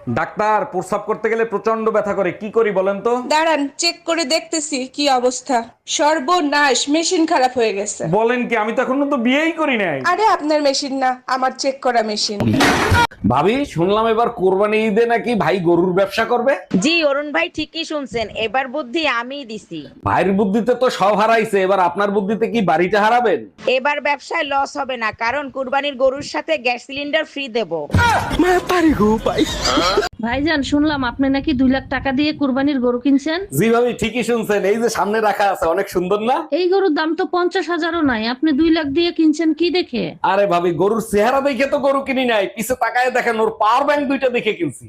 Doctor, প্রস্রাব করতে গেলে প্রচন্ড ব্যথা করে, কি করি বলেন তো? দাঁড়ান, চেক করে দেখতেছি কি অবস্থা। সর্বনাশ, মেশিন খারাপ হয়ে গেছে। বলেন কি? আমি তো এখনো তো বিয়েই করি নাই। আরে আপনার মেশিন না, আমার চেক করা মেশিন। ভাবি, শুনলাম এবার কোরবানি ঈদে নাকি ভাই গরুর ব্যবসা করবে। জি অরুণ ভাই ঠিকই শুনছেন, এবার বুদ্ধি আমিই দিছি। ভাইয়ের বুদ্ধিতে তো সব হারাইছে, এবার আপনার বুদ্ধিতে কি বাড়িটা হারাবেন? এবার ব্যবসায় লস হবে না, কারণ কুরবানির গরুর সাথে গ্যাস সিলিন্ডার ফ্রি দেবো। ভাইজান, শুনলাম আপনি নাকি 2 লাখ টাকা দিয়ে কুরবানির গরু কিনছেন। জি ভাবি, ঠিকই শুনছেন। এই যে সামনে রাখা আছে, অনেক সুন্দর না? এই গরুর দাম তো 50,000-ও নাই, আপনি 2 লাখ দিয়ে কিনছেন কি দেখে? আরে ভাবি, গরুর চেহারা দেখে তো গরু কিনি নাই, পিছে তাকায় দেখেন ওর পাওয়ার ব্যাংক দুইটা দেখে কিনছি।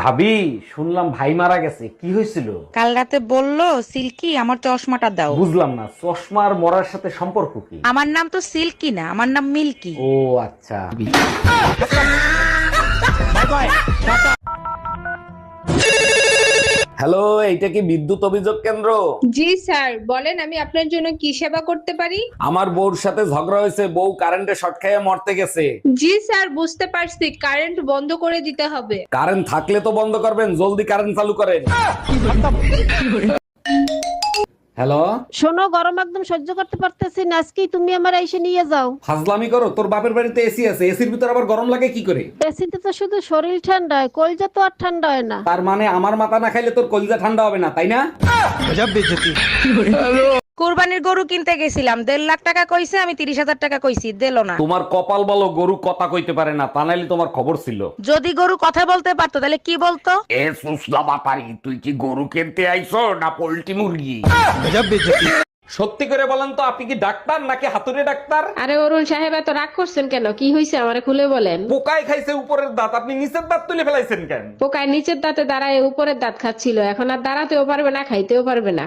ভাবি, শুনলাম ভাই মারা গেছে, কি হয়েছিল? কাল রাতে বললো সিল্কি আমার চশমাটা দাও। বুঝলাম না, চশমা আর মরার সাথে সম্পর্ক কি? আমার নাম তো সিল্কি না, আমার নাম মিল্কি। ও আচ্ছা। হ্যালো, এইটা কি বিদ্যুৎ অভিযোগ কেন্দ্র? জি স্যার, বলেন আমি আপনার জন্য কি সেবা করতে পারি। আমার বউর সাথে ঝগড়া হয়েছে, বউ কারেন্টে শর্ট খেয়ে মরতে গেছে। জি স্যার, বুঝতে পারছি, কারেন্ট বন্ধ করে দিতে হবে। কারেন্ট থাকলে তো বন্ধ করবেন, জলদি কারেন্ট চালু করেন। হ্যালো, শোনো, গরম একদম সহ্য করতে পারতেছি না, আজকেই তুমি আমার এসে নিয়ে যাও। ফাজলামি করো? তোর বাপের বাড়িতে এসি আছে, এসির ভিতর আবার গরম লাগে কি করে? এসিতে তো শুধু শরীর ঠান্ডা হয়, কলজা তো আর ঠান্ডা হয় না। তার মানে আমার মাথা না খাইলে তোর কলিজা ঠান্ডা হবে না, তাই না? কুরবানির গরু কিনতে গেছিলাম, 1.5 লাখ টাকা কইছে, আমি 30,000 টাকা কইছি, দিলো না। তোমার কপাল বলো গরু কথা কইতে পারে না, তা নাইলে তোমার খবর ছিল। যদি গরু কথা বলতে পারতো তাহলে কি বলতো? এ সুসলা বাপারি, তুই কি গরু কিনতে আইছো না পোল্ট্রি মুরগি? সত্যি করে বলেন তো, আপনি কি ডাক্তার নাকি হাতুড়ে ডাক্তার? আরে অরুণ সাহেব, এত রাগ করছেন কেন? কি হয়েছে আমারে খুলে বলেন। পোকায় খাইছে উপরের দাঁত, আপনি নিচের দাঁত তুলে ফেলাইছেন কেন? পোকায় নিচের দাঁতে দাঁড়ায় উপরের দাঁত খাচ্ছিল, এখন আর দাঁড়াতেও পারবে না, খাইতেও পারবে না।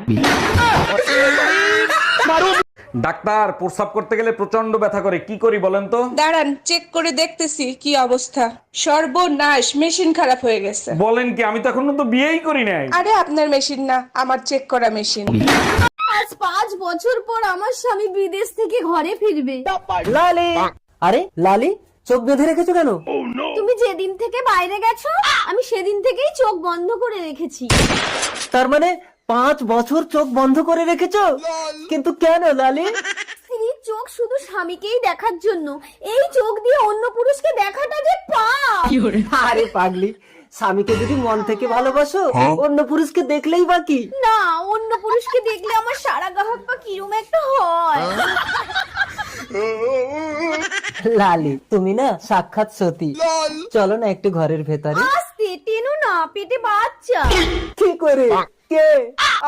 ডাক্তার, প্রস্রাব করতে গেলে প্রচন্ড ব্যথা করে, কি করি বলেন তো? দাঁড়ান, চেক করে দেখতেছি কি অবস্থা। সর্বনাশ, মেশিন খারাপ হয়ে গেছে। বলেন কি? আমি তো এখনো তো বিয়েই করি নাই। আরে আপনার মেশিন না, আমার চেক করা মেশিন। আজ 5 বছর পর আমার স্বামী বিদেশ থেকে ঘরে ফিরবে। লালি, আরে লালি, চোখ বেঁধে রেখেছো কেন? তুমি যেদিন থেকে বাইরে গেছো আমি সেদিন থেকেই চোখ বন্ধ করে রেখেছি। তার মানে 5 বছর চোখ বন্ধ করে রেখেছো? কিন্তু কেন লালি? স্ত্রীর চোখ শুধু স্বামীকেই দেখার জন্য, এই চোখ দিয়ে অন্য পুরুষকে দেখাটা যে পাপ। আরে পাগলি, স্বামীকে যদি মন থেকে ভালোবাসো, অন্য পুরুষকে দেখলেই বাকি। না, অন্য পুরুষকে দেখলে আমার সারা গাহক পা কিরম একটা হয়। লালি, তুমি না সাক্ষাৎ সতী। চলো না একটু ঘরের ভেতরে। আস্তে টেনো না, পেটে বাচ্চা। কি করে? কে?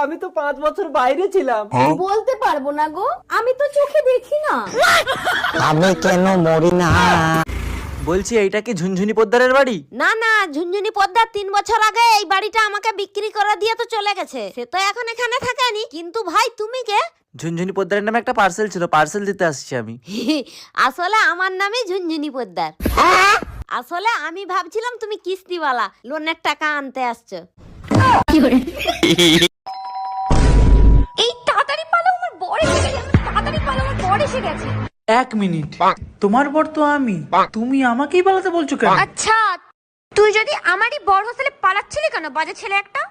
আমি তো 5 বছর বাইরে ছিলাম। বলতে পারবো না গো, আমি তো চোখে দেখি না। আমি কেন মরি না? বলছি, এইটা কি ঝুনঝুনি পোদ্দারের বাড়ি? না না, ঝুনঝুনি পদ্মা 3 বছর আগে এই বাড়িটা আমাকে বিক্রি করে দিয়ে তো চলে গেছে, সে তো এখন এখানে থাকেনি। কিন্তু ভাই তুমি কে? ঝুনঝুনি পোদ্দারের নামে একটা পার্সেল ছিল, পার্সেল দিতে আসছি আমি। আসলে আমার নামই ঝুনঝুনি পোদ্দার। আসলে আমি ভাবছিলাম তুমি কিস্তিওয়ালা, লোনের টাকা আনতে আসছো। এই তাড়াতাড়ি পালো, আমার বর এসে গেছে। তাড়াতাড়ি পালো, আমার বর এসে গেছে। 1 মিনিট, তোমার বর তো আমি, তুমি আমাকেই পালাতে বলছো কেন? আচ্ছা, তুই যদি আমারই বর হলে পালাচ্ছিলি কেন, বাজে ছেলে একটা?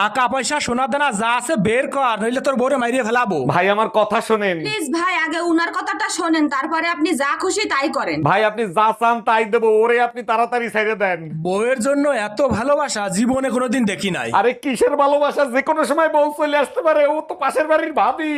টাকা পয়সা সোনা দানা যা আছে বের কর, নইলে তোর বউরে মাইরিয়ে ফেলাবো। ভাই, আমার কথা শোনেন। প্লিজ ভাই, আগে উনার কথাটা শোনেন, তারপরে আপনি যা খুশি তাই করেন। ভাই, আপনি যা চান তাই দেবো, ওরে আপনি তাড়াতাড়ি ছেড়ে দেন। বউয়ের জন্য এত ভালোবাসা জীবনে কোনোদিন দেখি নাই। আরে কিসের ভালোবাসা, যে কোনো সময় বউ চলে আসতে পারে, ও তো পাশের বাড়ির ভাবি।